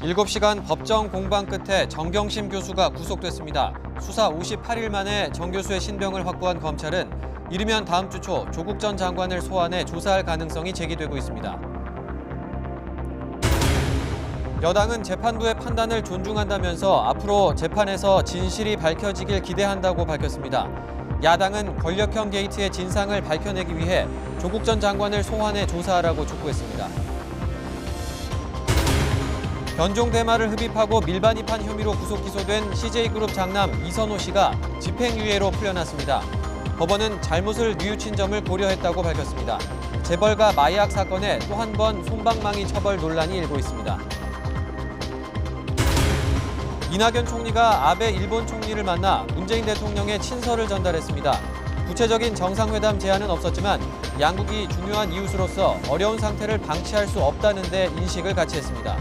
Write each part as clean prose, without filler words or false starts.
7시간 법정 공방 끝에 정경심 교수가 구속됐습니다. 수사 58일 만에 정 교수의 신병을 확보한 검찰은 이르면 다음 주 초 조국 전 장관을 소환해 조사할 가능성이 제기되고 있습니다. 여당은 재판부의 판단을 존중한다면서 앞으로 재판에서 진실이 밝혀지길 기대한다고 밝혔습니다. 야당은 권력형 게이트의 진상을 밝혀내기 위해 조국 전 장관을 소환해 조사하라고 촉구했습니다. 변종 대마를 흡입하고 밀반입한 혐의로 구속 기소된 CJ그룹 장남 이선호 씨가 집행유예로 풀려났습니다. 법원은 잘못을 뉘우친 점을 고려했다고 밝혔습니다. 재벌가 마약 사건에 또 한 번 솜방망이 처벌 논란이 일고 있습니다. 이낙연 총리가 아베 일본 총리를 만나 문재인 대통령의 친서를 전달했습니다. 구체적인 정상회담 제안은 없었지만 양국이 중요한 이웃으로서 어려운 상태를 방치할 수 없다는 데 인식을 같이 했습니다.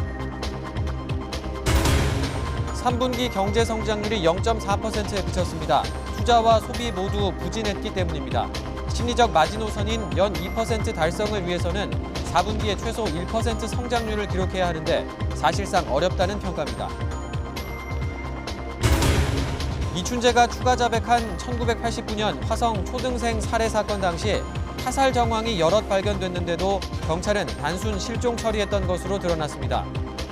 3분기 경제 성장률이 0.4%에 그쳤습니다. 투자와 소비 모두 부진했기 때문입니다. 심리적 마지노선인 연 2% 달성을 위해서는 4분기에 최소 1% 성장률을 기록해야 하는데 사실상 어렵다는 평가입니다. 이춘재가 추가 자백한 1989년 화성 초등생 살해 사건 당시 타살 정황이 여럿 발견됐는데도 경찰은 단순 실종 처리했던 것으로 드러났습니다.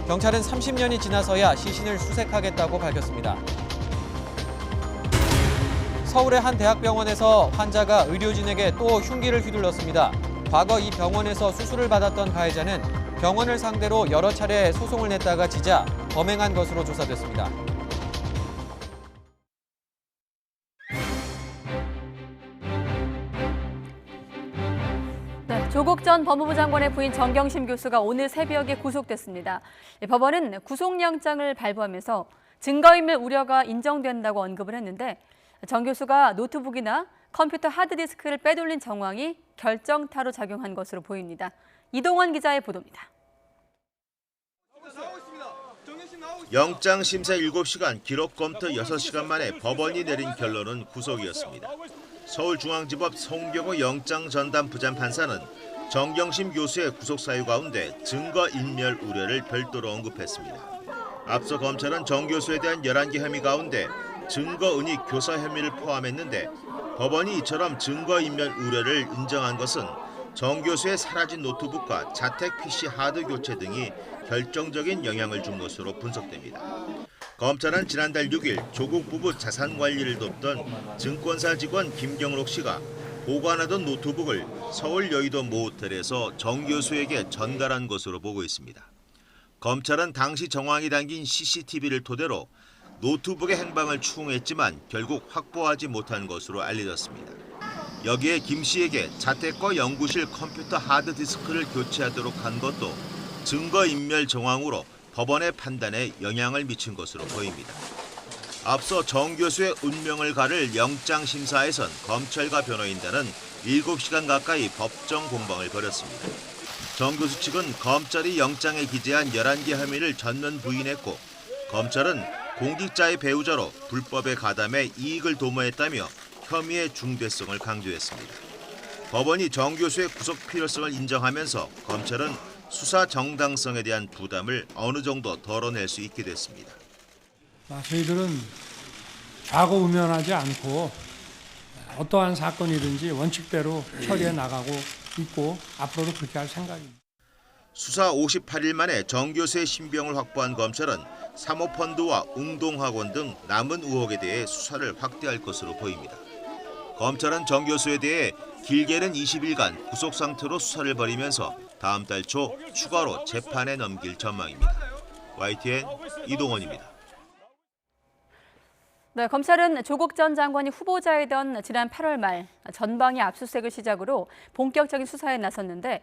경찰은 30년이 지나서야 시신을 수색하겠다고 밝혔습니다. 서울의 한 대학병원에서 환자가 의료진에게 또 흉기를 휘둘렀습니다. 과거 이 병원에서 수술을 받았던 가해자는 병원을 상대로 여러 차례 소송을 냈다가 지자 범행한 것으로 조사됐습니다. 조국 전 법무부 장관의 부인 정경심 교수가 오늘 새벽에 구속됐습니다. 법원은 구속영장을 발부하면서 증거인멸 우려가 인정된다고 언급을 했는데 정 교수가 노트북이나 컴퓨터 하드디스크를 빼돌린 정황이 결정타로 작용한 것으로 보입니다. 이동원 기자의 보도입니다. 영장 심사 7시간, 기록 검토 6시간 만에 법원이 내린 결론은 구속이었습니다. 서울중앙지법 송병호 영장 전담 부장판사는 정경심 교수의 구속 사유 가운데 증거인멸 우려를 별도로 언급했습니다. 앞서 검찰은 정 교수에 대한 11개 혐의 가운데 증거은닉 교사 혐의를 포함했는데 법원이 이처럼 증거인멸 우려를 인정한 것은 정 교수의 사라진 노트북과 자택 PC 하드 교체 등이 결정적인 영향을 준 것으로 분석됩니다. 검찰은 지난달 6일 조국 부부 자산 관리를 돕던 증권사 직원 김경록 씨가 보관하던 노트북을 서울 여의도 모 호텔에서 정 교수에게 전달한 것으로 보고 있습니다. 검찰은 당시 정황이 담긴 CCTV를 토대로 노트북의 행방을 추궁했지만 결국 확보하지 못한 것으로 알려졌습니다. 여기에 김 씨에게 자택과 연구실 컴퓨터 하드디스크를 교체하도록 한 것도 증거인멸 정황으로 법원의 판단에 영향을 미친 것으로 보입니다. 앞서 정 교수의 운명을 가를 영장심사에선 검찰과 변호인단은 7시간 가까이 법정 공방을 벌였습니다. 정 교수 측은 검찰이 영장에 기재한 11개 혐의를 전면 부인했고 검찰은 공직자의 배우자로 불법에 가담해 이익을 도모했다며 혐의의 중대성을 강조했습니다. 법원이 정 교수의 구속 필요성을 인정하면서 검찰은 수사 정당성에 대한 부담을 어느 정도 덜어낼 수 있게 됐습니다. 저희들은 좌고 우면하지 않고 어떠한 사건이든지 원칙대로 처리해 나가고 있고 앞으로도 그렇게 할 생각입니다. 수사 58일 만에 정 교수의 신병을 확보한 검찰은 사모펀드와 웅동학원 등 남은 의혹에 대해 수사를 확대할 것으로 보입니다. 검찰은 정 교수에 대해 길게는 20일간 구속 상태로 수사를 벌이면서 다음 달 초 추가로 재판에 넘길 전망입니다. YTN 이동원입니다. 네, 검찰은 조국 전 장관이 후보자이던 지난 8월 말 전방위 압수수색을 시작으로 본격적인 수사에 나섰는데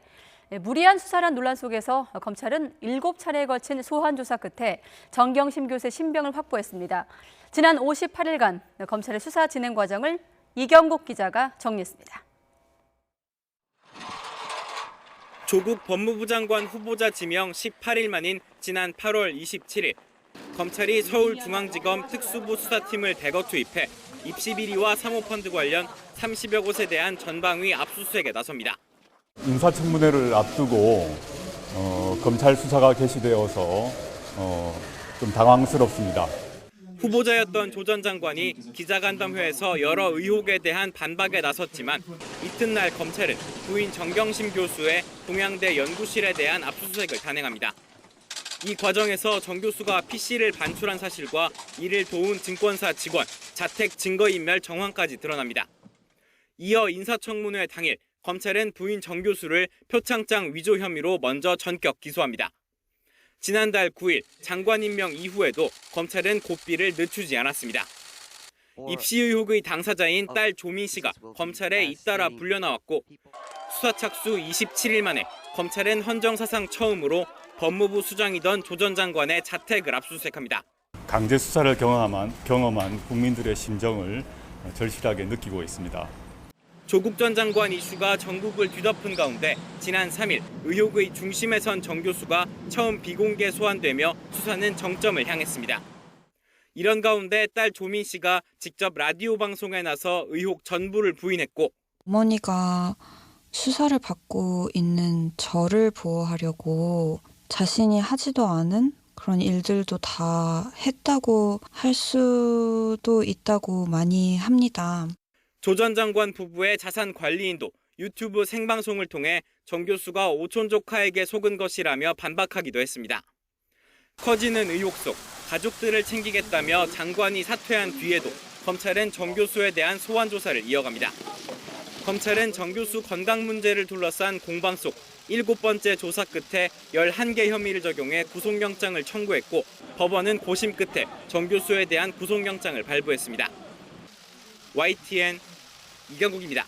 무리한 수사란 논란 속에서 검찰은 7차례에 걸친 소환 조사 끝에 정경심 교수의 신병을 확보했습니다. 지난 58일간 검찰의 수사 진행 과정을 이경국 기자가 정리했습니다. 조국 법무부 장관 후보자 지명 18일 만인 지난 8월 27일 검찰이 서울중앙지검 특수부 수사팀을 대거 투입해 입시 비리와 사모펀드 관련 30여 곳에 대한 전방위 압수수색에 나섭니다. 인사청문회를 앞두고 검찰 수사가 개시되어서 좀 당황스럽습니다. 후보자였던 조 전 장관이 기자간담회에서 여러 의혹에 대한 반박에 나섰지만 이튿날 검찰은 부인 정경심 교수의 동양대 연구실에 대한 압수수색을 단행합니다. 이 과정에서 정 교수가 PC를 반출한 사실과 이를 도운 증권사 직원, 자택 증거인멸 정황까지 드러납니다. 이어 인사청문회 당일 검찰은 부인 정 교수를 표창장 위조 혐의로 먼저 전격 기소합니다. 지난달 9일 장관 임명 이후에도 검찰은 고삐를 늦추지 않았습니다. 입시 의혹의 당사자인 딸 조민 씨가 검찰에 잇따라 불려나왔고 수사 착수 27일 만에 검찰은 헌정사상 처음으로 법무부 수장이던 조 전 장관의 자택을 압수수색합니다. 강제 수사를 경험한 국민들의 심정을 절실하게 느끼고 있습니다. 조국 전 장관 이슈가 전국을 뒤덮은 가운데 지난 3일 의혹의 중심에 선 정 교수가 처음 비공개 소환되며 수사는 정점을 향했습니다. 이런 가운데 딸 조민 씨가 직접 라디오 방송에 나서 의혹 전부를 부인했고 어머니가 수사를 받고 있는 저를 보호하려고 자신이 하지도 않은 그런 일들도 다 했다고 할 수도 있다고 많이 합니다. 조 전 장관 부부의 자산 관리인도 유튜브 생방송을 통해 정 교수가 오촌 조카에게 속은 것이라며 반박하기도 했습니다. 커지는 의혹 속 가족들을 챙기겠다며 장관이 사퇴한 뒤에도 검찰은 정 교수에 대한 소환 조사를 이어갑니다. 검찰은 정 교수 건강 문제를 둘러싼 공방 속 7번째 조사 끝에 11개 혐의를 적용해 구속영장을 청구했고 법원은 고심 끝에 정 교수에 대한 구속영장을 발부했습니다. YTN 이경국입니다.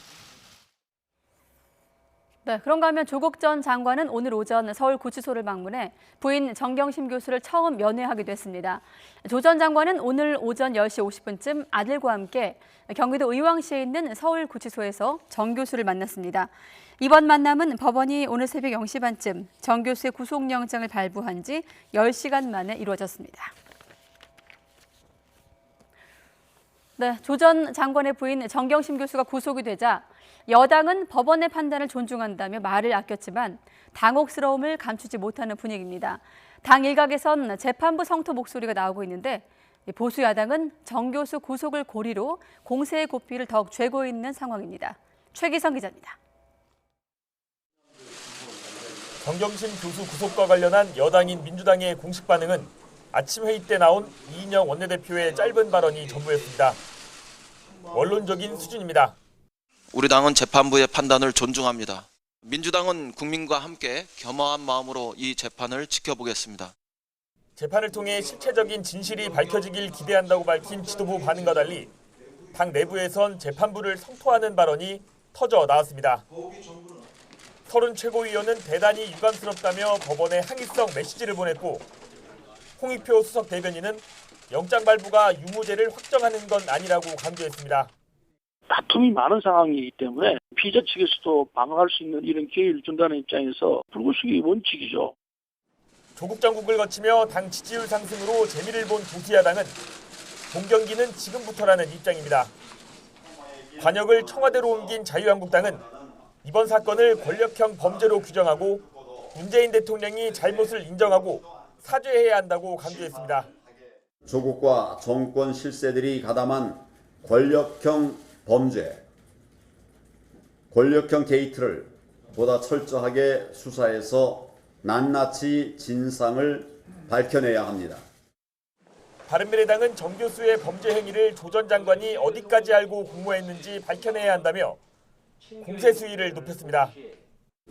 네, 그런가 하면 조국 전 장관은 오늘 오전 서울구치소를 방문해 부인 정경심 교수를 처음 면회하기도 했습니다. 조 전 장관은 오늘 오전 10시 50분쯤 아들과 함께 경기도 의왕시에 있는 서울구치소에서 정 교수를 만났습니다. 이번 만남은 법원이 오늘 새벽 0시 반쯤 정 교수의 구속영장을 발부한 지 10시간 만에 이루어졌습니다. 네, 조 전 장관의 부인 정경심 교수가 구속이 되자 여당은 법원의 판단을 존중한다며 말을 아꼈지만 당혹스러움을 감추지 못하는 분위기입니다. 당 일각에선 재판부 성토 목소리가 나오고 있는데 보수 야당은 정 교수 구속을 고리로 공세의 고삐를 더욱 쬐고 있는 상황입니다. 최기성 기자입니다. 정경심 교수 구속과 관련한 여당인 민주당의 공식 반응은 아침 회의 때 나온 이인영 원내대표의 짧은 발언이 전부였습니다. 원론적인 수준입니다. 우리 당은 재판부의 판단을 존중합니다. 민주당은 국민과 함께 겸허한 마음으로 이 재판을 지켜보겠습니다. 재판을 통해 실체적인 진실이 밝혀지길 기대한다고 밝힌 지도부 반응과 달리 당 내부에선 재판부를 성토하는 발언이 터져 나왔습니다. 서른 최고위원은 대단히 유감스럽다며 법원에 항의성 메시지를 보냈고 홍익표 수석 대변인은 영장 발부가 유무죄를 확정하는 건 아니라고 강조했습니다. 다툼이 많은 상황이기 때문에 피의자 측에서도 방어할 수 있는 이런 기회를 준다는 입장에서 불구속이 원칙이죠. 조국 정국을 거치며 당 지지율 상승으로 재미를 본 보수 야당은 동경기는 지금부터라는 입장입니다. 관역을 청와대로 옮긴 자유한국당은 이번 사건을 권력형 범죄로 규정하고 문재인 대통령이 잘못을 인정하고 사죄해야 한다고 강조했습니다. 조국과 정권 실세들이 가담한 권력형 범죄, 권력형 게이트를 보다 철저하게 수사해서 낱낱이 진상을 밝혀내야 합니다. 바른미래당은 정 교수의 범죄 행위를 조 전 장관이 어디까지 알고 공모했는지 밝혀내야 한다며 공세 수위를 높였습니다.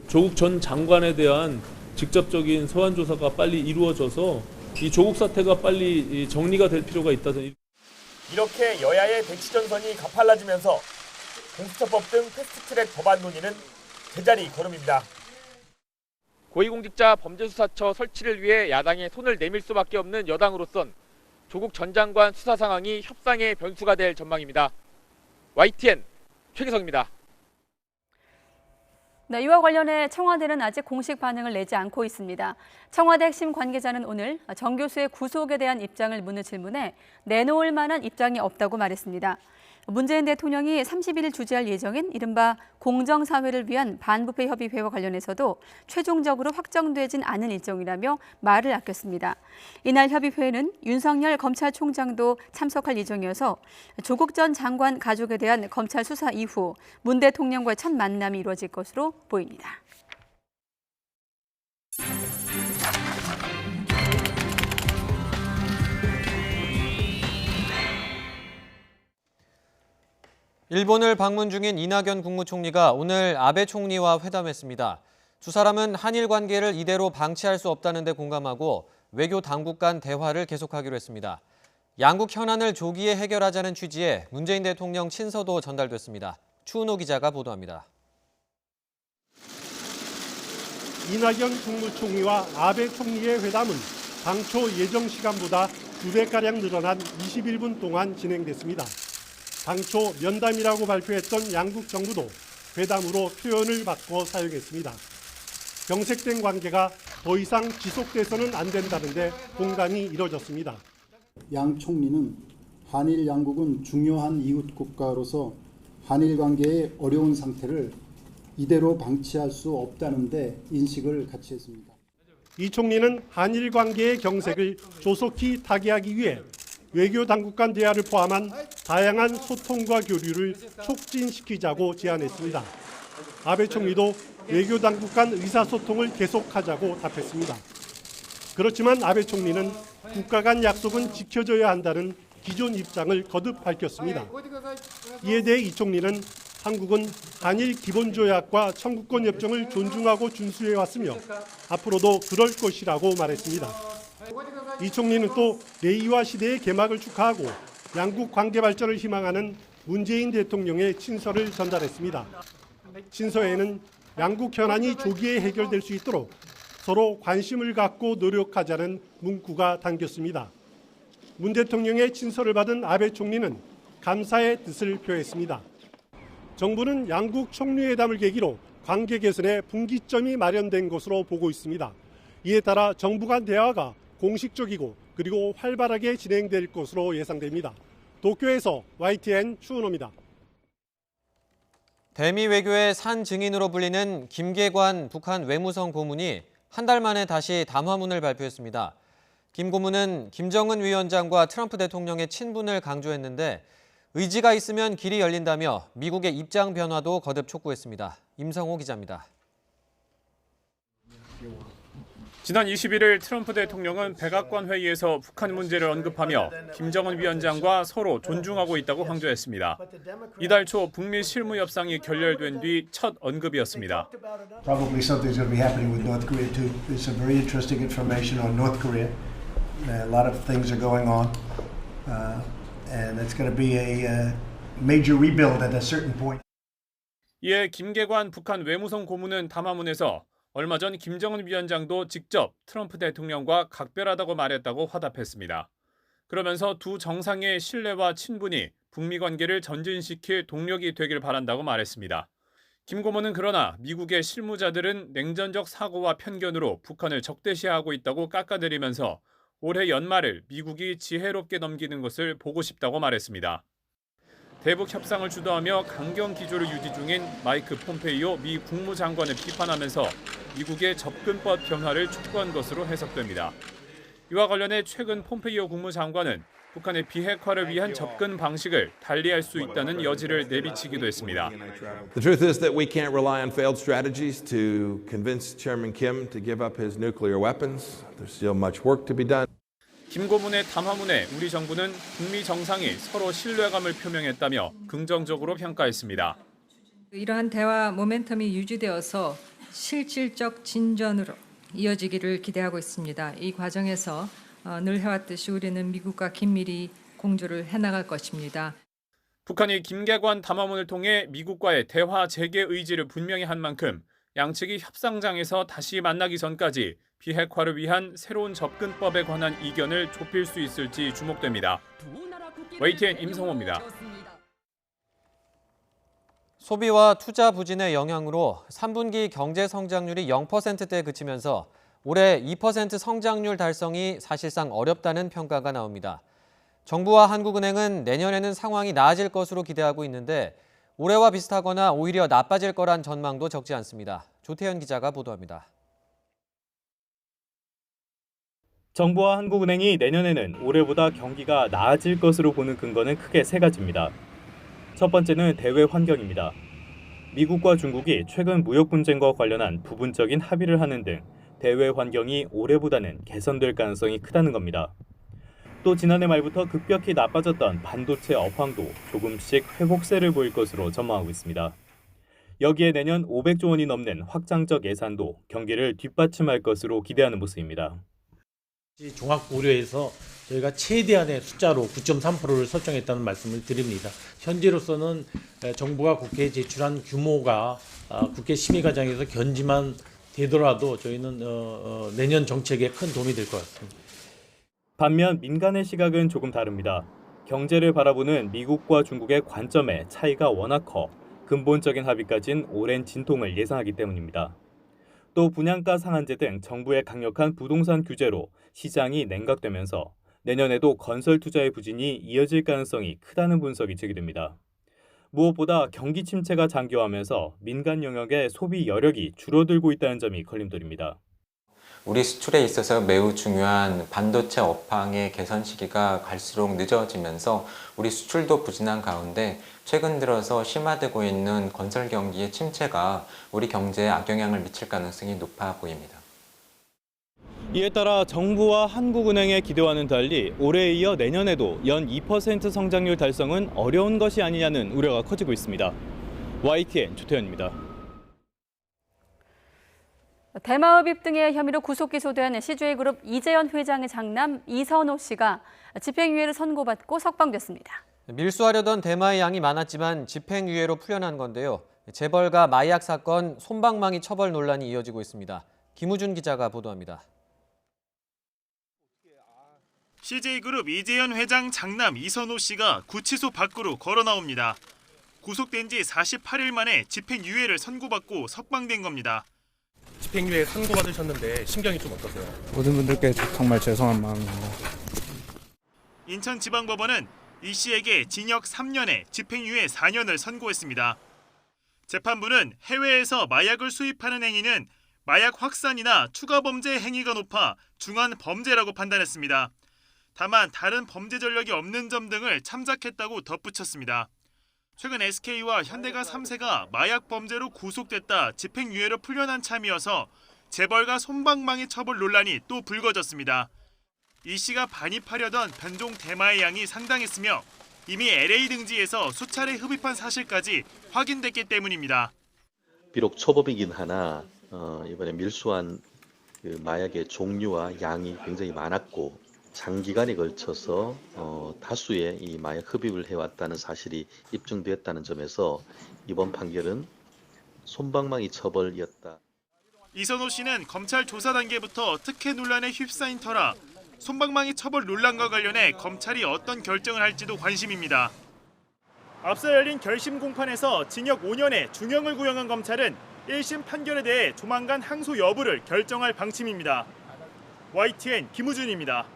조국 전 장관에 대한 직접적인 소환 조사가 빨리 이루어져서 이 조국 사태가 빨리 정리가 될 필요가 있다는. 이렇게 여야의 대치전선이 가팔라지면서 공수처법 등 패스트트랙 법안 논의는 제자리 걸음입니다. 고위공직자 범죄수사처 설치를 위해 야당에 손을 내밀 수밖에 없는 여당으로선 조국 전 장관 수사 상황이 협상의 변수가 될 전망입니다. YTN 최기성입니다. 네, 이와 관련해 청와대는 아직 공식 반응을 내지 않고 있습니다. 청와대 핵심 관계자는 오늘 정 교수의 구속에 대한 입장을 묻는 질문에 내놓을 만한 입장이 없다고 말했습니다. 문재인 대통령이 31일 주재할 예정인 이른바 공정사회를 위한 반부패 협의회와 관련해서도 최종적으로 확정되진 않은 일정이라며 말을 아꼈습니다. 이날 협의회에는 윤석열 검찰총장도 참석할 예정이어서 조국 전 장관 가족에 대한 검찰 수사 이후 문 대통령과의 첫 만남이 이루어질 것으로 보입니다. 일본을 방문 중인 이낙연 국무총리가 오늘 아베 총리와 회담했습니다. 두 사람은 한일 관계를 이대로 방치할 수 없다는 데 공감하고 외교 당국 간 대화를 계속하기로 했습니다. 양국 현안을 조기에 해결하자는 취지의 문재인 대통령 친서도 전달됐습니다. 추은호 기자가 보도합니다. 이낙연 국무총리와 아베 총리의 회담은 당초 예정 시간보다 2배가량 늘어난 21분 동안 진행됐습니다. 당초 면담이라고 발표했던 양국 정부도 회담으로 표현을 바꿔 사용했습니다. 경색된 관계가 더 이상 지속돼서는 안 된다는데 공감이 이뤄졌습니다. 양 총리는 한일 양국은 중요한 이웃 국가로서 한일 관계의 어려운 상태를 이대로 방치할 수 없다는 데 인식을 같이 했습니다. 이 총리는 한일 관계의 경색을 조속히 타개하기 위해 외교 당국 간 대화를 포함한 다양한 소통과 교류를 촉진시키자고 제안했습니다. 아베 총리도 외교 당국 간 의사소통을 계속하자고 답했습니다. 그렇지만 아베 총리는 국가 간 약속은 지켜져야 한다는 기존 입장을 거듭 밝혔습니다. 이에 대해 이 총리는 한국은 한일 기본조약과 청구권 협정을 존중하고 준수해 왔으며 앞으로도 그럴 것이라고 말했습니다. 이 총리는 또 레이와 시대의 개막을 축하하고 양국 관계 발전을 희망하는 문재인 대통령의 친서를 전달했습니다. 친서에는 양국 현안이 조기에 해결될 수 있도록 서로 관심을 갖고 노력하자는 문구가 담겼습니다. 문 대통령의 친서를 받은 아베 총리는 감사의 뜻을 표했습니다. 정부는 양국 총리회담을 계기로 관계 개선에 분기점이 마련된 것으로 보고 있습니다. 이에 따라 정부 간 대화가 공식적이고 그리고 활발하게 진행될 것으로 예상됩니다. 도쿄에서 YTN 추은호입니다. 대미 외교의 산 증인으로 불리는 김계관 북한 외무성 고문이 한 달 만에 다시 담화문을 발표했습니다. 김 고문은 김정은 위원장과 트럼프 대통령의 친분을 강조했는데 의지가 있으면 길이 열린다며 미국의 입장 변화도 거듭 촉구했습니다. 임성호 기자입니다. 지난 21일 트럼프 대통령은 백악관 회의에서 북한 문제를 언급하며 김정은 위원장과 서로 존중하고 있다고 강조했습니다. 이달 초 북미 실무 협상이 결렬된 뒤 첫 언급이었습니다. Probably something's going to be happening with North Korea too. There's some very interesting information on North Korea. A lot of things are going on, and it's going to be a major rebuild at a certain point. 이에 김계관 북한 외무성 고문은 담화문에서 얼마 전 김정은 위원장도 직접 트럼프 대통령과 각별하다고 말했다고 화답했습니다. 그러면서 두 정상의 신뢰와 친분이 북미 관계를 전진시킬 동력이 되길 바란다고 말했습니다. 김 고문은 그러나 미국의 실무자들은 냉전적 사고와 편견으로 북한을 적대시하고 있다고 깎아내리면서 올해 연말을 미국이 지혜롭게 넘기는 것을 보고 싶다고 말했습니다. 대북 협상을 주도하며 강경 기조를 유지 중인 마이크 폼페이오 미 국무장관을 비판하면서 미국의 접근법 변화를 촉구한 것으로 해석됩니다. 이와 관련해 최근 폼페이오 국무장관은 북한의 비핵화를 위한 접근 방식을 달리할 수 있다는 여지를 내비치기도 했습니다. The truth is that we can't rely on failed strategies to convince Chairman Kim to give up his nuclear weapons. There's still much work to be done. 김 고문의 담화문에 우리 정부는 북미 정상이 서로 신뢰감을 표명했다며 긍정적으로 평가했습니다. 이러한 대화 모멘텀이 유지되어서 실질적 진전으로 이어지기를 기대하고 있습니다. 이 과정에서 늘 해왔듯이 우리는 미국과 긴밀히 공조를 해나갈 것입니다. 북한이 김계관 담화문을 통해 미국과의 대화 재개 의지를 분명히 한 만큼 양측이 협상장에서 다시 만나기 전까지 비핵화를 위한 새로운 접근법에 관한 이견을 좁힐 수 있을지 주목됩니다. YTN 임성호입니다. 소비와 투자 부진의 영향으로 3분기 경제 성장률이 0%대에 그치면서 올해 2% 성장률 달성이 사실상 어렵다는 평가가 나옵니다. 정부와 한국은행은 내년에는 상황이 나아질 것으로 기대하고 있는데 올해와 비슷하거나 오히려 나빠질 거란 전망도 적지 않습니다. 조태현 기자가 보도합니다. 정부와 한국은행이 내년에는 올해보다 경기가 나아질 것으로 보는 근거는 크게 세 가지입니다. 첫 번째는 대외 환경입니다. 미국과 중국이 최근 무역 분쟁과 관련한 부분적인 합의를 하는 등 대외 환경이 올해보다는 개선될 가능성이 크다는 겁니다. 또 지난해 말부터 급격히 나빠졌던 반도체 업황도 조금씩 회복세를 보일 것으로 전망하고 있습니다. 여기에 내년 500조 원이 넘는 확장적 예산도 경기를 뒷받침할 것으로 기대하는 모습입니다. 종합 고려해서 저희가 최대한의 숫자로 9.3%를 설정했다는 말씀을 드립니다. 현재로서는 정부가 국회에 제출한 규모가 국회 심의 과정에서 견지만 되더라도 저희는 내년 정책에 큰 도움이 될 것 같습니다. 반면 민간의 시각은 조금 다릅니다. 경제를 바라보는 미국과 중국의 관점에 차이가 워낙 커 근본적인 합의까지는 오랜 진통을 예상하기 때문입니다. 또 분양가 상한제 등 정부의 강력한 부동산 규제로 시장이 냉각되면서 내년에도 건설 투자의 부진이 이어질 가능성이 크다는 분석이 제기됩니다. 무엇보다 경기 침체가 장기화하면서 민간 영역의 소비 여력이 줄어들고 있다는 점이 걸림돌입니다. 우리 수출에 있어서 매우 중요한 반도체 업황의 개선 시기가 갈수록 늦어지면서 우리 수출도 부진한 가운데 최근 들어서 심화되고 있는 건설 경기의 침체가 우리 경제에 악영향을 미칠 가능성이 높아 보입니다. 이에 따라 정부와 한국은행의 기대와는 달리 올해에 이어 내년에도 연 2% 성장률 달성은 어려운 것이 아니냐는 우려가 커지고 있습니다. YTN 조태현입니다. 대마흡입 등의 혐의로 구속 기소된 CJ그룹 이재현 회장의 장남 이선호 씨가 집행유예를 선고받고 석방됐습니다. 밀수하려던 대마의 양이 많았지만 집행유예로 풀려난 건데요. 재벌가 마약 사건 솜방망이 처벌 논란이 이어지고 있습니다. 김우준 기자가 보도합니다. CJ그룹 이재현 회장 장남 이선호 씨가 구치소 밖으로 걸어 나옵니다. 구속된 지 48일 만에 집행유예를 선고받고 석방된 겁니다. 집행유예 선고받으셨는데 심경이 좀 어떠세요? 모든 분들께 정말 죄송한 마음입니다. 인천지방법원은 이 씨에게 징역 3년에 집행유예 4년을 선고했습니다. 재판부는 해외에서 마약을 수입하는 행위는 마약 확산이나 추가 범죄 행위가 높아 중한 범죄라고 판단했습니다. 다만 다른 범죄 전력이 없는 점 등을 참작했다고 덧붙였습니다. 최근 SK와 현대가 3세가 마약 범죄로 구속됐다 집행유예로 풀려난 참이어서 재벌가 솜방망이 처벌 논란이 또 불거졌습니다. 이 씨가 반입하려던 변종 대마의 양이 상당했으며 이미 LA 등지에서 수차례 흡입한 사실까지 확인됐기 때문입니다. 비록 초범이긴 하나 이번에 밀수한 그 마약의 종류와 양이 굉장히 많았고 장기간에 걸쳐서 다수의 이 마약 흡입을 해왔다는 사실이 입증되었다는 점에서 이번 판결은 솜방망이 처벌이었다. 이선호 씨는 검찰 조사 단계부터 특혜 논란에 휩싸인 터라 솜방망이 처벌 논란과 관련해 검찰이 어떤 결정을 할지도 관심입니다. 앞서 열린 결심 공판에서 징역 5년에 중형을 구형한 검찰은 1심 판결에 대해 조만간 항소 여부를 결정할 방침입니다. YTN 김우준입니다.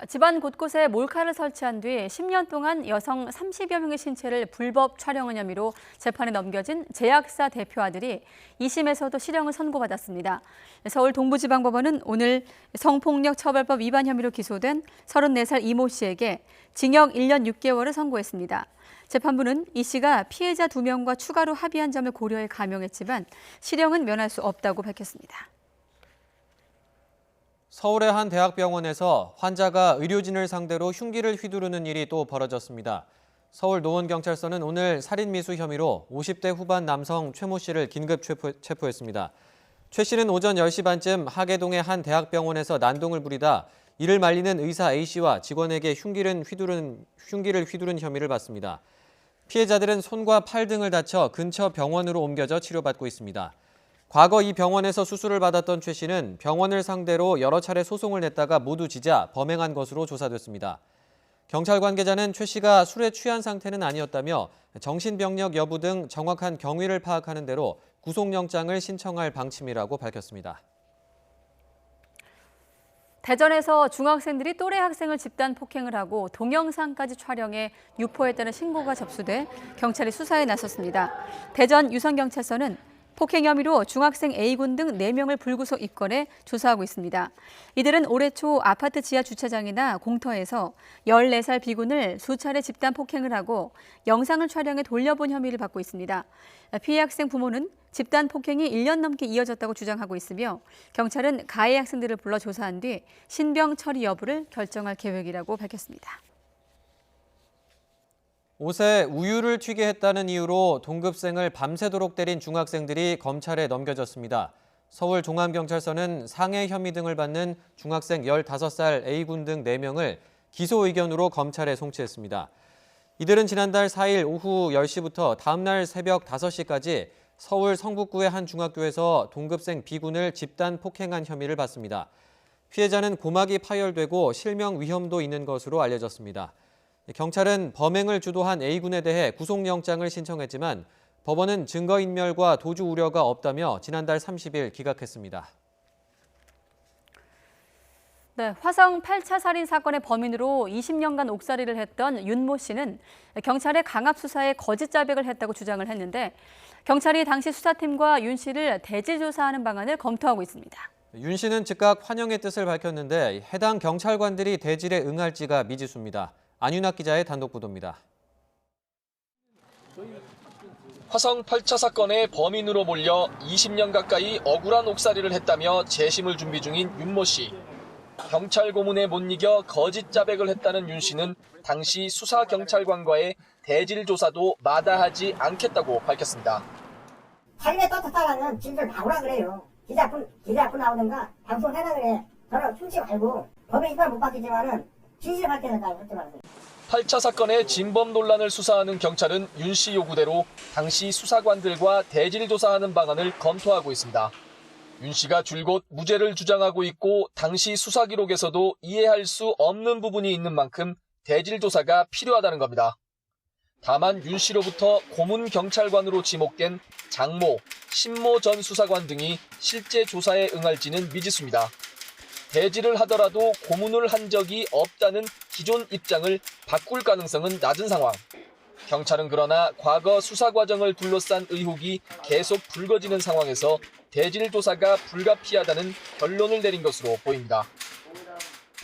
집안 곳곳에 몰카를 설치한 뒤 10년 동안 여성 30여 명의 신체를 불법 촬영한 혐의로 재판에 넘겨진 제약사 대표 아들이 2심에서도 실형을 선고받았습니다. 서울 동부지방법원은 오늘 성폭력 처벌법 위반 혐의로 기소된 34살 이모 씨에게 징역 1년 6개월을 선고했습니다. 재판부는 이 씨가 피해자 2명과 추가로 합의한 점을 고려해 감형했지만 실형은 면할 수 없다고 밝혔습니다. 서울의 한 대학병원에서 환자가 의료진을 상대로 흉기를 휘두르는 일이 또 벌어졌습니다. 서울 노원경찰서는 오늘 살인미수 혐의로 50대 후반 남성 최모 씨를 긴급 체포했습니다. 최 씨는 오전 10시 반쯤 하계동의 한 대학병원에서 난동을 부리다 이를 말리는 의사 A 씨와 직원에게 흉기를 휘두른 혐의를 받습니다. 피해자들은 손과 팔 등을 다쳐 근처 병원으로 옮겨져 치료받고 있습니다. 과거 이 병원에서 수술을 받았던 최 씨는 병원을 상대로 여러 차례 소송을 냈다가 모두 지자 범행한 것으로 조사됐습니다. 경찰 관계자는 최 씨가 술에 취한 상태는 아니었다며 정신병력 여부 등 정확한 경위를 파악하는 대로 구속영장을 신청할 방침이라고 밝혔습니다. 대전에서 중학생들이 또래 학생을 집단 폭행을 하고 동영상까지 촬영해 유포했다는 신고가 접수돼 경찰이 수사에 나섰습니다. 대전 유성경찰서는 폭행 혐의로 중학생 A군 등 4명을 불구속 입건해 조사하고 있습니다. 이들은 올해 초 아파트 지하 주차장이나 공터에서 14살 B군을 수차례 집단 폭행을 하고 영상을 촬영해 돌려본 혐의를 받고 있습니다. 피해 학생 부모는 집단 폭행이 1년 넘게 이어졌다고 주장하고 있으며 경찰은 가해 학생들을 불러 조사한 뒤 신병 처리 여부를 결정할 계획이라고 밝혔습니다. 옷에 우유를 튀게 했다는 이유로 동급생을 밤새도록 때린 중학생들이 검찰에 넘겨졌습니다. 서울종암경찰서는 상해 혐의 등을 받는 중학생 15살 A군 등 4명을 기소 의견으로 검찰에 송치했습니다. 이들은 지난달 4일 오후 10시부터 다음날 새벽 5시까지 서울 성북구의 한 중학교에서 동급생 B군을 집단 폭행한 혐의를 받습니다. 피해자는 고막이 파열되고 실명 위험도 있는 것으로 알려졌습니다. 경찰은 범행을 주도한 A군에 대해 구속영장을 신청했지만 법원은 증거인멸과 도주 우려가 없다며 지난달 30일 기각했습니다. 네, 화성 8차 살인 사건의 범인으로 20년간 옥살이를 했던 윤모 씨는 경찰의 강압 수사에 거짓 자백을 했다고 주장을 했는데 경찰이 당시 수사팀과 윤 씨를 대질 조사하는 방안을 검토하고 있습니다. 윤 씨는 즉각 환영의 뜻을 밝혔는데 해당 경찰관들이 대질에 응할지가 미지수입니다. 안윤학 기자의 단독 보도입니다. 화성 8차 사건의 범인으로 몰려 20년 가까이 억울한 옥살이를 했다며 재심을 준비 중인 윤모 씨. 경찰 고문에 못 이겨 거짓 자백을 했다는 윤 씨는 당시 수사 경찰관과의 대질 조사도 마다하지 않겠다고 밝혔습니다. 자기네 떳떳하면 진술 나오라 그래요. 기자 앞으로 나오든가 방송해라 그래. 저는 훔치 말고 법에 이발 못 받겠지만은 진실 밝혀낸다고 그렇게 말해요. 8차 사건의 진범 논란을 수사하는 경찰은 윤 씨 요구대로 당시 수사관들과 대질 조사하는 방안을 검토하고 있습니다. 윤 씨가 줄곧 무죄를 주장하고 있고 당시 수사 기록에서도 이해할 수 없는 부분이 있는 만큼 대질 조사가 필요하다는 겁니다. 다만 윤 씨로부터 고문 경찰관으로 지목된 장모, 신모 전 수사관 등이 실제 조사에 응할지는 미지수입니다. 대질을 하더라도 고문을 한 적이 없다는 기존 입장을 바꿀 가능성은 낮은 상황. 경찰은 그러나 과거 수사 과정을 둘러싼 의혹이 계속 불거지는 상황에서 대질 조사가 불가피하다는 결론을 내린 것으로 보입니다.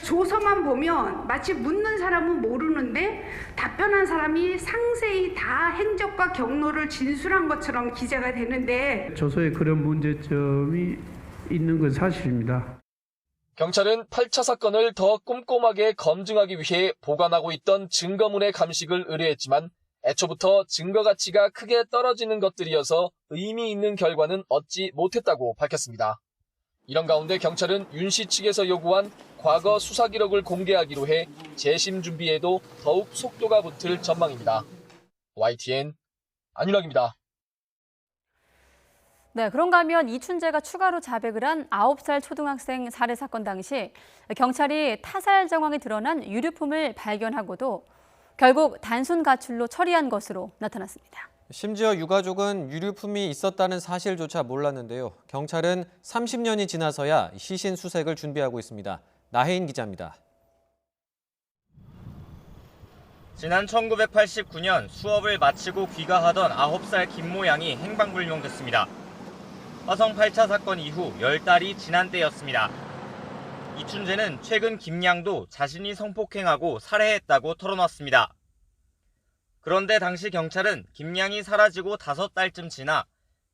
조서만 보면 마치 묻는 사람은 모르는데 답변한 사람이 상세히 다 행적과 경로를 진술한 것처럼 기재가 되는데 조서에 그런 문제점이 있는 건 사실입니다. 경찰은 8차 사건을 더 꼼꼼하게 검증하기 위해 보관하고 있던 증거물의 감식을 의뢰했지만 애초부터 증거 가치가 크게 떨어지는 것들이어서 의미 있는 결과는 얻지 못했다고 밝혔습니다. 이런 가운데 경찰은 윤 씨 측에서 요구한 과거 수사 기록을 공개하기로 해 재심 준비에도 더욱 속도가 붙을 전망입니다. YTN 안윤학입니다. 네, 그런가 하면 이춘재가 추가로 자백을 한 9살 초등학생 살해 사건 당시 경찰이 타살 정황이 드러난 유류품을 발견하고도 결국 단순 가출로 처리한 것으로 나타났습니다. 심지어 유가족은 유류품이 있었다는 사실조차 몰랐는데요. 경찰은 30년이 지나서야 시신 수색을 준비하고 있습니다. 나혜인 기자입니다. 지난 1989년 수업을 마치고 귀가하던 9살 김모 양이 행방불명됐습니다. 화성 8차 사건 이후 10달이 지난 때였습니다. 이춘재는 최근 김양도 자신이 성폭행하고 살해했다고 털어놨습니다. 그런데 당시 경찰은 김양이 사라지고 5달쯤 지나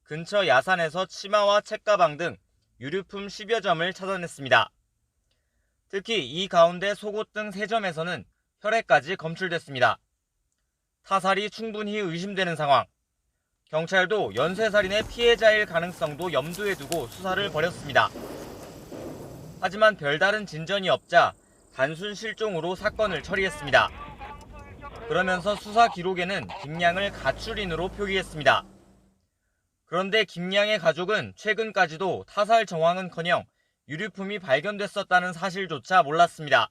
근처 야산에서 치마와 책가방 등 유류품 10여 점을 찾아냈습니다. 특히 이 가운데 속옷 등 3점에서는 혈액까지 검출됐습니다. 타살이 충분히 의심되는 상황. 경찰도 연쇄살인의 피해자일 가능성도 염두에 두고 수사를 벌였습니다. 하지만 별다른 진전이 없자 단순 실종으로 사건을 처리했습니다. 그러면서 수사 기록에는 김양을 가출인으로 표기했습니다. 그런데 김양의 가족은 최근까지도 타살 정황은커녕 유류품이 발견됐었다는 사실조차 몰랐습니다.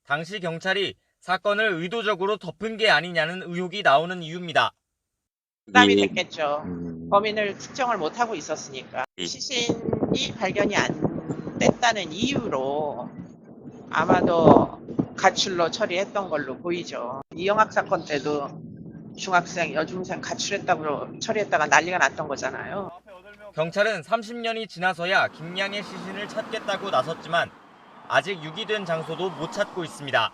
당시 경찰이 사건을 의도적으로 덮은 게 아니냐는 의혹이 나오는 이유입니다. 부담이 됐겠죠. 범인을 특정을 못하고 있었으니까. 시신이 발견이 안 뗐다는 이유로 아마도 가출로 처리했던 걸로 보이죠. 이영학 사건 때도 중학생, 여중생 가출했다고 처리했다가 난리가 났던 거잖아요. 경찰은 30년이 지나서야 김양의 시신을 찾겠다고 나섰지만 아직 유기된 장소도 못 찾고 있습니다.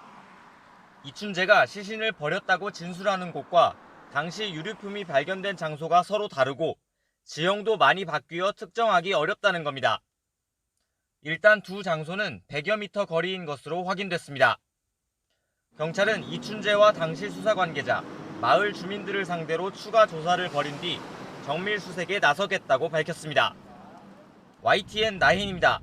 이춘재가 시신을 버렸다고 진술하는 곳과 당시 유류품이 발견된 장소가 서로 다르고 지형도 많이 바뀌어 특정하기 어렵다는 겁니다. 일단 두 장소는 100여 미터 거리인 것으로 확인됐습니다. 경찰은 이춘재와 당시 수사 관계자, 마을 주민들을 상대로 추가 조사를 벌인 뒤 정밀 수색에 나서겠다고 밝혔습니다. YTN 나혜인입니다.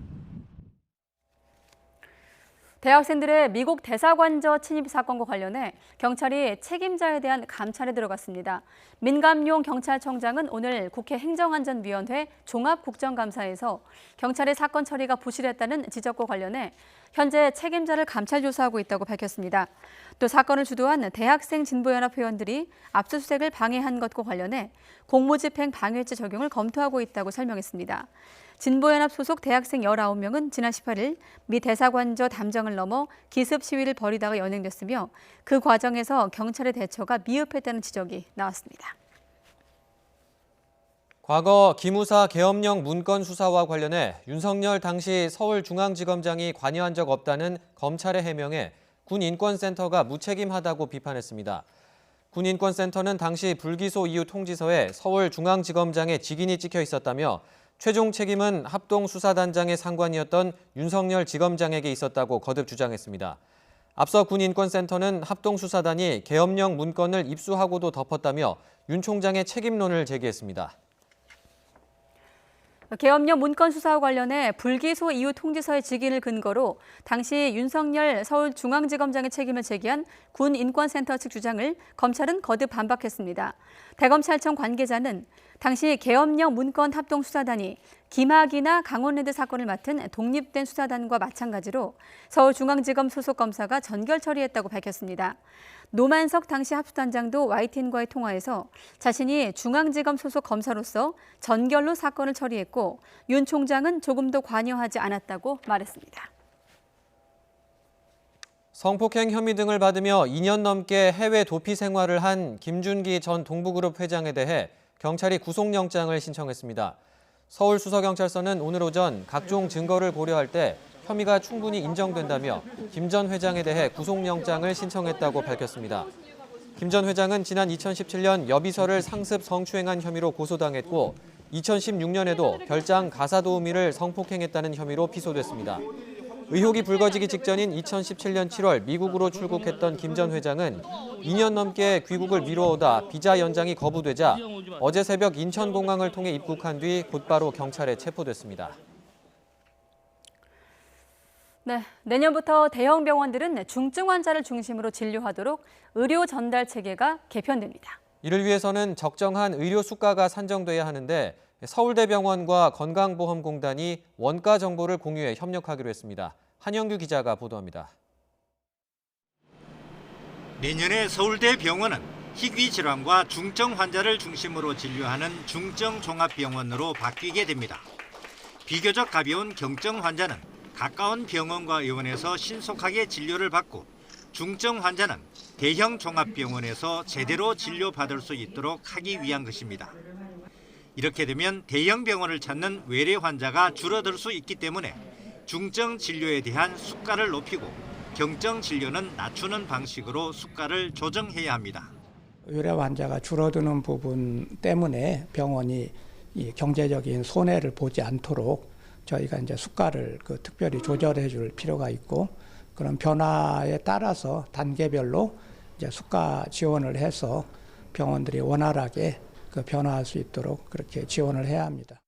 대학생들의 미국 대사관저 침입 사건과 관련해 경찰이 책임자에 대한 감찰에 들어갔습니다. 민감용 경찰청장은 오늘 국회 행정안전위원회 종합국정감사에서 경찰의 사건 처리가 부실했다는 지적과 관련해 현재 책임자를 감찰 조사하고 있다고 밝혔습니다. 또 사건을 주도한 대학생 진보연합 회원들이 압수수색을 방해한 것과 관련해 공무집행 방해죄 적용을 검토하고 있다고 설명했습니다. 진보연합 소속 대학생 19명은 지난 18일 미 대사관저 담장을 넘어 기습 시위를 벌이다가 연행됐으며 그 과정에서 경찰의 대처가 미흡했다는 지적이 나왔습니다. 과거 기무사 계엄령 문건 수사와 관련해 윤석열 당시 서울중앙지검장이 관여한 적 없다는 검찰의 해명에 군인권센터가 무책임하다고 비판했습니다. 군인권센터는 당시 불기소 이후 통지서에 서울중앙지검장의 직인이 찍혀 있었다며 최종 책임은 합동수사단장의 상관이었던 윤석열 지검장에게 있었다고 거듭 주장했습니다. 앞서 군인권센터는 합동수사단이 계엄령 문건을 입수하고도 덮었다며 윤 총장의 책임론을 제기했습니다. 계엄령 문건 수사와 관련해 불기소 이후 통지서의 직인을 근거로 당시 윤석열 서울중앙지검장의 책임을 제기한 군인권센터 측 주장을 검찰은 거듭 반박했습니다. 대검찰청 관계자는 당시 계엄령 문건 합동수사단이 김학이나 강원랜드 사건을 맡은 독립된 수사단과 마찬가지로 서울중앙지검 소속 검사가 전결 처리했다고 밝혔습니다. 노만석 당시 합수단장도 YTN과의 통화에서 자신이 중앙지검 소속 검사로서 전결로 사건을 처리했고 윤 총장은 조금도 관여하지 않았다고 말했습니다. 성폭행 혐의 등을 받으며 2년 넘게 해외 도피 생활을 한 김준기 전 동부그룹 회장에 대해 경찰이 구속영장을 신청했습니다. 서울수서경찰서는 오늘 오전 각종 증거를 고려할 때 혐의가 충분히 인정된다며 김 전 회장에 대해 구속영장을 신청했다고 밝혔습니다. 김 전 회장은 지난 2017년 여비서를 상습 성추행한 혐의로 고소당했고 2016년에도 별장 가사도우미를 성폭행했다는 혐의로 피소됐습니다. 의혹이 불거지기 직전인 2017년 7월 미국으로 출국했던 김 전 회장은 2년 넘게 귀국을 미뤄오다 비자 연장이 거부되자 어제 새벽 인천공항을 통해 입국한 뒤 곧바로 경찰에 체포됐습니다. 네, 내년부터 대형 병원들은 중증 환자를 중심으로 진료하도록 의료 전달 체계가 개편됩니다. 이를 위해서는 적정한 의료 수가가 산정돼야 하는데 서울대병원과 건강보험공단이 원가 정보를 공유해 협력하기로 했습니다. 한영규 기자가 보도합니다. 내년에 서울대병원은 희귀 질환과 중증 환자를 중심으로 진료하는 중증종합병원으로 바뀌게 됩니다. 비교적 가벼운 경증 환자는 가까운 병원과 의원에서 신속하게 진료를 받고 중증 환자는 대형 종합병원에서 제대로 진료받을 수 있도록 하기 위한 것입니다. 이렇게 되면 대형 병원을 찾는 외래 환자가 줄어들 수 있기 때문에 중증 진료에 대한 수가를 높이고 경증 진료는 낮추는 방식으로 수가를 조정해야 합니다. 외래 환자가 줄어드는 부분 때문에 병원이 이 경제적인 손해를 보지 않도록 저희가 이제 수가를 특별히 조절해 줄 필요가 있고 그런 변화에 따라서 단계별로 이제 수가 지원을 해서 병원들이 원활하게 변화할 수 있도록 그렇게 지원을 해야 합니다.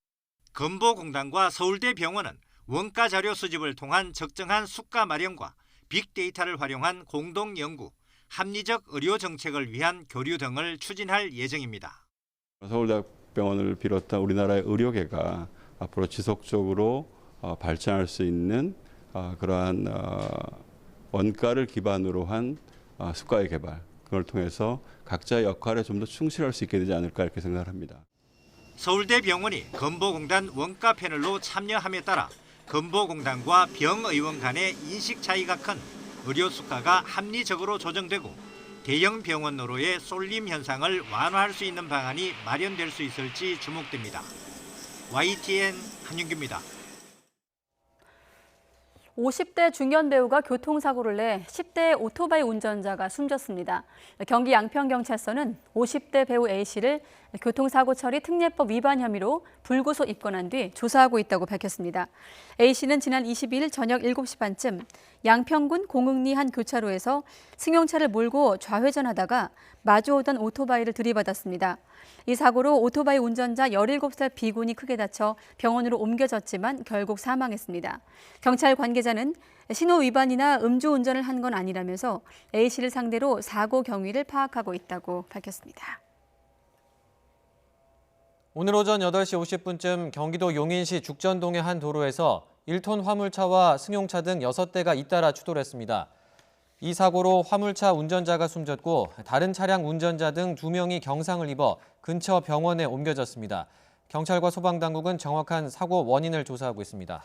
건보공단과 서울대병원은 원가 자료 수집을 통한 적정한 수가 마련과 빅데이터를 활용한 공동 연구, 합리적 의료 정책을 위한 교류 등을 추진할 예정입니다. 서울대병원을 비롯한 우리나라의 의료계가 앞으로 지속적으로 발전할 수 있는 그러한 원가를 기반으로 한 수가의 개발, 그걸 통해서 각자의 역할에 좀 더 충실할 수 있게 되지 않을까 이렇게 생각합니다. 서울대병원이 건보공단 원가 패널로 참여함에 따라 건보공단과 병의원 간의 인식 차이가 큰 의료 수가가 합리적으로 조정되고 대형 병원으로의 쏠림 현상을 완화할 수 있는 방안이 마련될 수 있을지 주목됩니다. YTN 한윤규입니다. 50대 중년 배우가 교통사고를 내 10대 오토바이 운전자가 숨졌습니다. 경기 양평경찰서는 50대 배우 A씨를 교통사고 처리 특례법 위반 혐의로 불구속 입건한 뒤 조사하고 있다고 밝혔습니다. A씨는 지난 22일 저녁 7시 반쯤 양평군 공흥리 한 교차로에서 승용차를 몰고 좌회전하다가 마주오던 오토바이를 들이받았습니다. 이 사고로 오토바이 운전자 17살 B군이 크게 다쳐 병원으로 옮겨졌지만 결국 사망했습니다. 경찰 관계자는 신호 위반이나 음주운전을 한 건 아니라면서 A씨를 상대로 사고 경위를 파악하고 있다고 밝혔습니다. 오늘 오전 8시 50분쯤 경기도 용인시 죽전동의 한 도로에서 1톤 화물차와 승용차 등 6대가 잇따라 추돌했습니다. 이 사고로 화물차 운전자가 숨졌고 다른 차량 운전자 등 2명이 경상을 입어 근처 병원에 옮겨졌습니다. 경찰과 소방당국은 정확한 사고 원인을 조사하고 있습니다.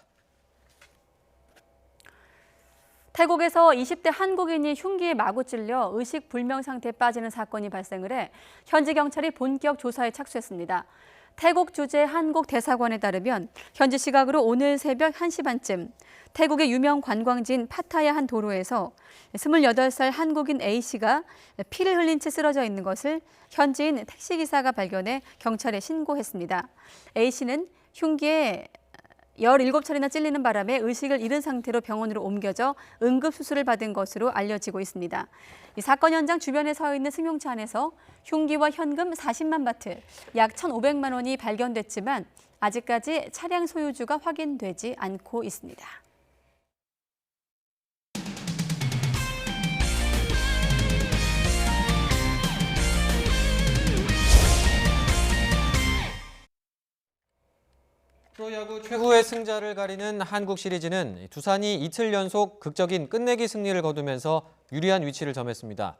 태국에서 20대 한국인이 흉기에 마구 찔려 의식불명 상태에 빠지는 사건이 발생을 해 현지 경찰이 본격 조사에 착수했습니다. 태국 주재 한국 대사관에 따르면 현지 시각으로 오늘 새벽 1시 반쯤 태국의 유명 관광지인 파타야 한 도로에서 28살 한국인 A씨가 피를 흘린 채 쓰러져 있는 것을 현지인 택시기사가 발견해 경찰에 신고했습니다. A씨는 흉기에 17차례나 찔리는 바람에 의식을 잃은 상태로 병원으로 옮겨져 응급수술을 받은 것으로 알려지고 있습니다. 이 사건 현장 주변에 서 있는 승용차 안에서 흉기와 현금 40만 바트, 약 1,500만 원이 발견됐지만 아직까지 차량 소유주가 확인되지 않고 있습니다. 프로야구 최후의 승자를 가리는 한국 시리즈는 두산이 이틀 연속 극적인 끝내기 승리를 거두면서 유리한 위치를 점했습니다.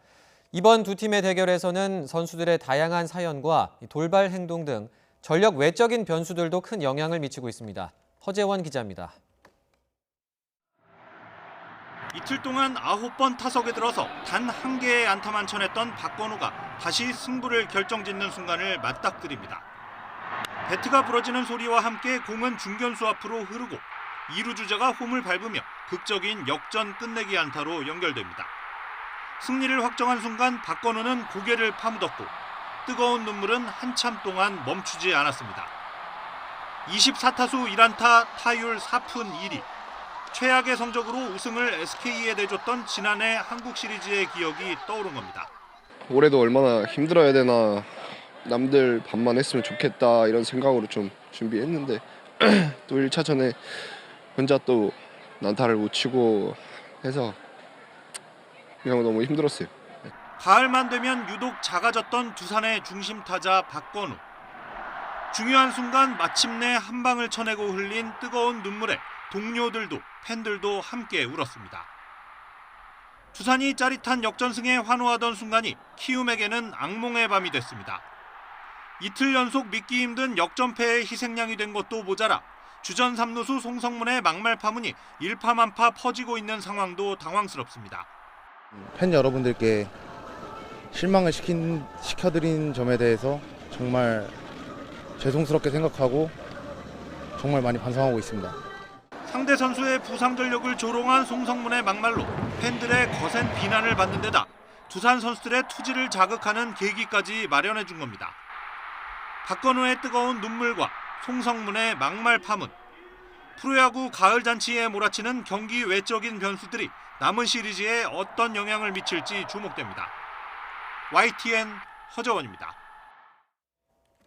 이번 두 팀의 대결에서는 선수들의 다양한 사연과 돌발 행동 등 전력 외적인 변수들도 큰 영향을 미치고 있습니다. 허재원 기자입니다. 이틀 동안 9번 타석에 들어서 단 한 개의 안타만 쳐냈던 박건우가 다시 승부를 결정짓는 순간을 맞닥뜨립니다. 배트가 부러지는 소리와 함께 공은 중견수 앞으로 흐르고 2루 주자가 홈을 밟으며 극적인 역전 끝내기 안타로 연결됩니다. 승리를 확정한 순간 박건우는 고개를 파묻었고 뜨거운 눈물은 한참 동안 멈추지 않았습니다. 24타수 1안타, 타율 4푼 1리. 최악의 성적으로 우승을 SK에 내줬던 지난해 한국 시리즈의 기억이 떠오른 겁니다. 올해도 얼마나 힘들어야 되나, 남들 반만 했으면 좋겠다 이런 생각으로 좀 준비했는데 또 1차전에 혼자 또 난타를 못 치고 해서 그냥 너무 힘들었어요. 가을만 되면 유독 작아졌던 두산의 중심 타자 박건우. 중요한 순간 마침내 한 방을 쳐내고 흘린 뜨거운 눈물에 동료들도 팬들도 함께 울었습니다. 두산이 짜릿한 역전승에 환호하던 순간이 키움에게는 악몽의 밤이 됐습니다. 이틀 연속 믿기 힘든 역전패의 희생양이 된 것도 모자라 주전 3루수 송성문의 막말 파문이 일파만파 퍼지고 있는 상황도 당황스럽습니다. 팬 여러분들께 실망을 시켜드린 점에 대해서 정말 죄송스럽게 생각하고 정말 많이 반성하고 있습니다. 상대 선수의 부상 전력을 조롱한 송성문의 막말로 팬들의 거센 비난을 받는 데다 두산 선수들의 투지를 자극하는 계기까지 마련해 준 겁니다. 박건우의 뜨거운 눈물과 송성문의 막말 파문, 프로야구 가을 잔치에 몰아치는 경기 외적인 변수들이 남은 시리즈에 어떤 영향을 미칠지 주목됩니다. YTN 허재원입니다.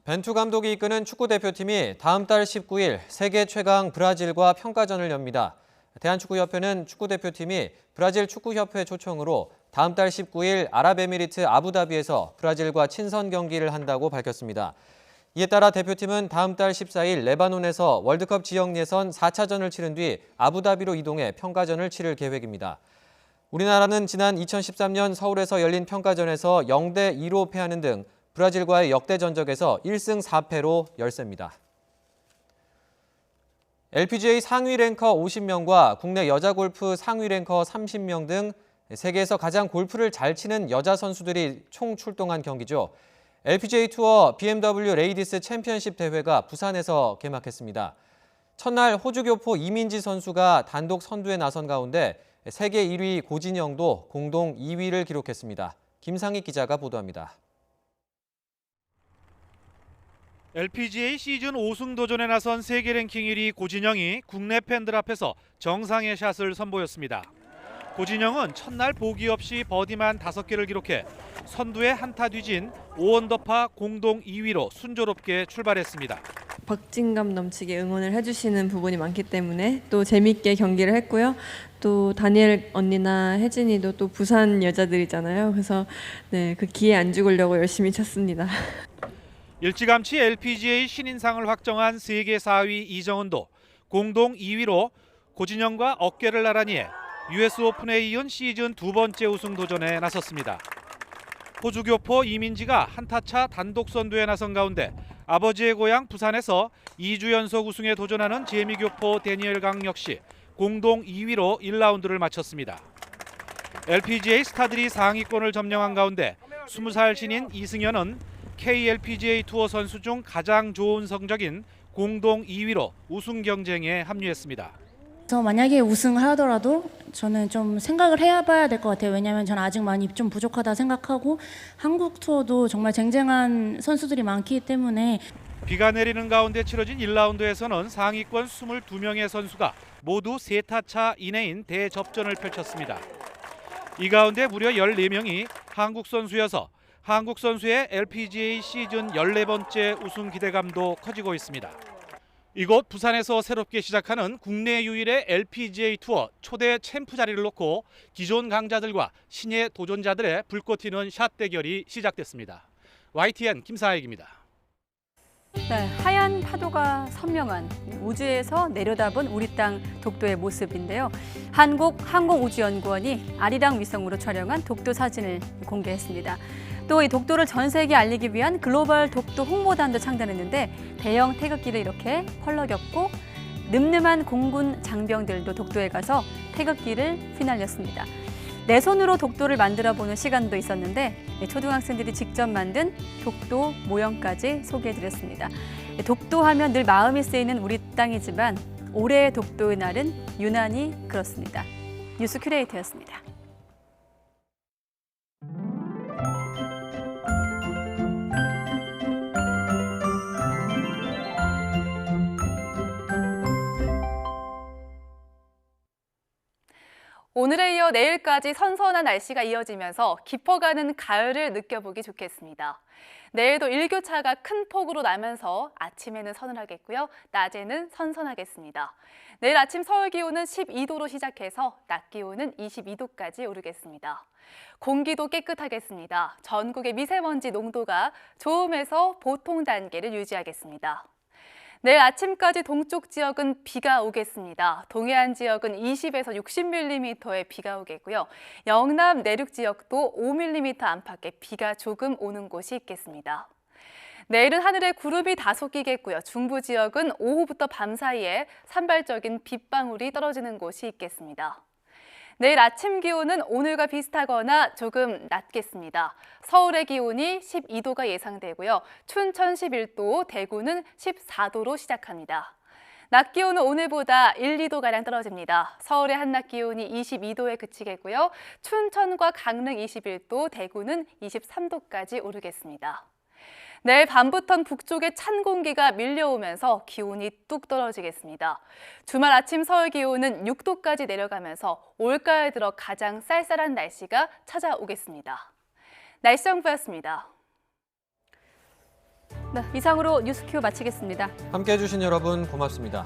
벤투 감독이 이끄는 축구대표팀이 다음 달 19일 세계 최강 브라질과 평가전을 엽니다. 대한축구협회는 축구대표팀이 브라질 축구협회 초청으로 다음 달 19일 아랍에미리트 아부다비에서 브라질과 친선 경기를 한다고 밝혔습니다. 이에 따라 대표팀은 다음 달 14일 레바논에서 월드컵 지역 예선 4차전을 치른 뒤 아부다비로 이동해 평가전을 치를 계획입니다. 우리나라는 지난 2013년 서울에서 열린 평가전에서 0대2로 패하는 등 브라질과의 역대 전적에서 1승 4패로 열세입니다. LPGA 상위 랭커 50명과 국내 여자 골프 상위 랭커 30명 등 세계에서 가장 골프를 잘 치는 여자 선수들이 총 출동한 경기죠. LPGA 투어 BMW 레이디스 챔피언십 대회가 부산에서 개막했습니다. 첫날 호주 교포 이민지 선수가 단독 선두에 나선 가운데 세계 1위 고진영도 공동 2위를 기록했습니다. 김상희 기자가 보도합니다. LPGA 시즌 5승 도전에 나선 세계 랭킹 1위 고진영이 국내 팬들 앞에서 정상의 샷을 선보였습니다. 고진영은 첫날 보기 없이 버디만 5개를 기록해 선두에 한타 뒤진 5언더파 공동 2위로 순조롭게 출발했습니다. 박진감 넘치게 응원을 해주시는 부분이 많기 때문에 또 재밌게 경기를 했고요. 또 다니엘 언니나 혜진이도 또 부산 여자들이잖아요. 그래서 그 기회 안 죽으려고 열심히 쳤습니다. 일찌감치 LPGA 신인상을 확정한 세계 4위 이정은도 공동 2위로 고진영과 어깨를 나란히 해 US 오픈에 이은 시즌 2번째 우승 도전에 나섰습니다. 호주 교포 이민지가 한타차 단독 선두에 나선 가운데 아버지의 고향 부산에서 2주 연속 우승에 도전하는 재미 교포 데니엘 강 역시 공동 2위로 1라운드를 마쳤습니다. LPGA 스타들이 상위권을 점령한 가운데 20살 신인 이승현은 KLPGA 투어 선수 중 가장 좋은 성적인 공동 2위로 우승 경쟁에 합류했습니다. 그래서 만약에 우승을 하더라도 저는 좀 생각을 해봐야 될 것 같아요. 왜냐하면 저는 아직 많이 좀 부족하다 생각하고 한국 투어도 정말 쟁쟁한 선수들이 많기 때문에 비가 내리는 가운데 치러진 1라운드에서는 상위권 22명의 선수가 모두 3타차 이내인 대접전을 펼쳤습니다. 이 가운데 무려 14명이 한국 선수여서 한국 선수의 LPGA 시즌 14번째 우승 기대감도 커지고 있습니다. 이곳 부산에서 새롭게 시작하는 국내 유일의 LPGA 투어 초대 챔프 자리를 놓고 기존 강자들과 신예 도전자들의 불꽃 튀는 샷 대결이 시작됐습니다. YTN 김사익입니다. 네, 하얀 파도가 선명한 우주에서 내려다본 우리 땅 독도의 모습인데요. 한국항공우주연구원이 아리랑 위성으로 촬영한 독도 사진을 공개했습니다. 또 이 독도를 전 세계에 알리기 위한 글로벌 독도 홍보단도 창단했는데 대형 태극기를 이렇게 펄럭였고 늠름한 공군 장병들도 독도에 가서 태극기를 휘날렸습니다. 내 손으로 독도를 만들어보는 시간도 있었는데 초등학생들이 직접 만든 독도 모형까지 소개해드렸습니다. 독도하면 늘 마음이 쓰이는 우리 땅이지만 올해의 독도의 날은 유난히 그렇습니다. 뉴스 큐레이터였습니다. 오늘에 이어 내일까지 선선한 날씨가 이어지면서 깊어가는 가을을 느껴보기 좋겠습니다. 내일도 일교차가 큰 폭으로 나면서 아침에는 서늘하겠고요. 낮에는 선선하겠습니다. 내일 아침 서울 기온은 12도로 시작해서 낮 기온은 22도까지 오르겠습니다. 공기도 깨끗하겠습니다. 전국의 미세먼지 농도가 좋음에서 보통 단계를 유지하겠습니다. 내일 아침까지 동쪽 지역은 비가 오겠습니다. 동해안 지역은 20에서 60mm의 비가 오겠고요. 영남 내륙 지역도 5mm 안팎의 비가 조금 오는 곳이 있겠습니다. 내일은 하늘에 구름이 다소 끼겠고요. 중부 지역은 오후부터 밤 사이에 산발적인 빗방울이 떨어지는 곳이 있겠습니다. 내일 아침 기온은 오늘과 비슷하거나 조금 낮겠습니다. 서울의 기온이 12도가 예상되고요. 춘천 11도, 대구는 14도로 시작합니다. 낮 기온은 오늘보다 1, 2도가량 떨어집니다. 서울의 한낮 기온이 22도에 그치겠고요. 춘천과 강릉 21도, 대구는 23도까지 오르겠습니다. 내일 밤부터는 북쪽에 찬 공기가 밀려오면서 기온이 뚝 떨어지겠습니다. 주말 아침 서울 기온은 6도까지 내려가면서 올가을 들어 가장 쌀쌀한 날씨가 찾아오겠습니다. 날씨 정보였습니다. 네, 이상으로 뉴스큐 마치겠습니다. 함께해 주신 여러분 고맙습니다.